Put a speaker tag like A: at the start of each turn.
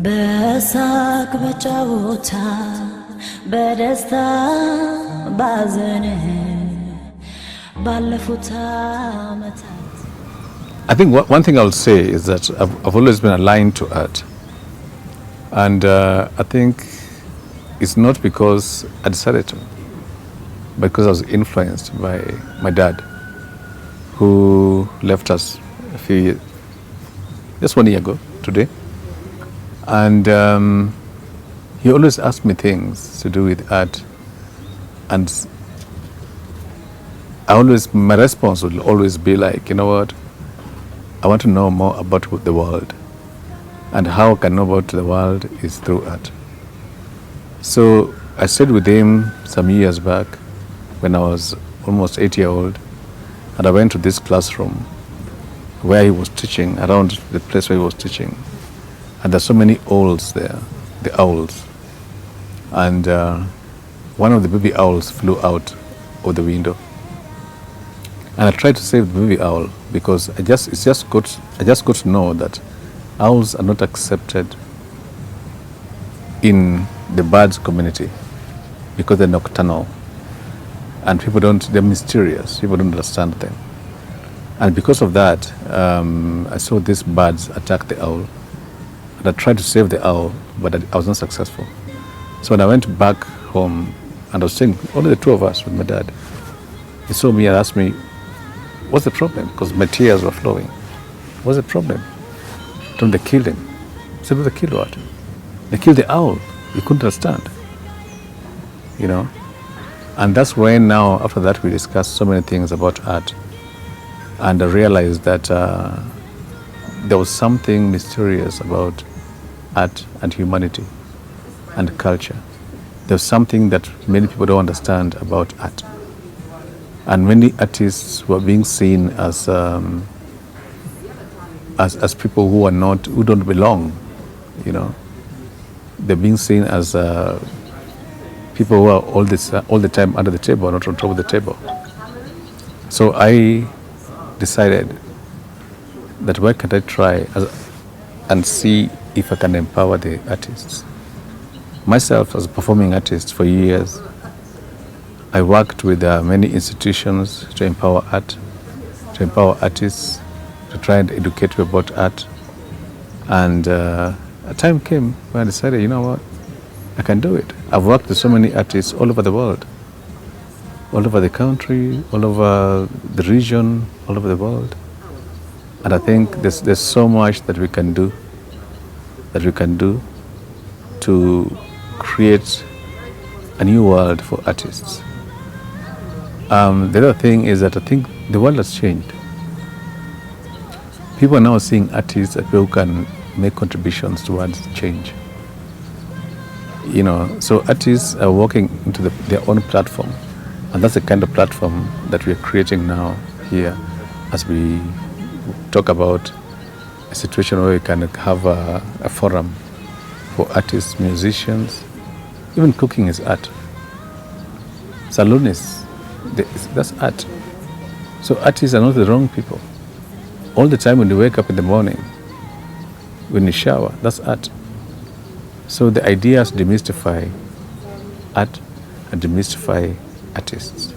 A: በሳቅ በጨዋታ በደስታ ባዘንህ ባለፉት ዓመታት
B: I think one thing I'll say is that I've always been aligned to art. And I think it's not because I decided to, but because I was influenced by my dad, who left us just 1 year ago today. And he always asked me things to do with art. And my response would always be like, you know what? I want to know more about the world. And how I can know about the world is through art. So I stayed with him some years back when I was almost 8 years old. And I went to this classroom where he was teaching, around the place where he was teaching. And there's so many owls there, the owls. And one of the baby owls flew out of the window. And I tried to save the baby owl because I just got to know that owls are not accepted in the birds community because they're nocturnal. And they're mysterious, people don't understand them. And because of that, I saw these birds attack the owl. And I tried to save the owl, but I was not successful. So when I went back home, and I was staying, only the two of us with my dad, he saw me and asked me, what's the problem? Because my tears were flowing. What's the problem? I told him they killed him. I said, well, they killed what? They killed the owl. You couldn't understand. You know? And that's when now, after that, we discussed so many things about art. And I realized that there was something mysterious about art and humanity and culture. There's something that many people don't understand about art. And many artists were being seen as people who don't belong, you know. They're being seen as people who are all the time under the table, not on top of the table. So I decided that why can't I try and see if I can empower the artists. Myself, as a performing artist for years, I worked with many institutions to empower artists, to try and educate people about art. And a time came when I decided, you know what, I can do it. I've worked with so many artists all over the world, all over the country, all over the region, all over the world. And I think there's so much that we can do to create a new world for artists. The other thing is that I think the world has changed. People are now seeing artists as people who can make contributions towards change. You know, so artists are walking into their own platform, and that's the kind of platform that we are creating now here as we talk about a situation where we can have a forum for artists, musicians. Even cooking is art. Salonists, that's art. So artists are not the wrong people. All the time when you wake up in the morning, when you shower, that's art. So the idea is to demystify art and demystify artists.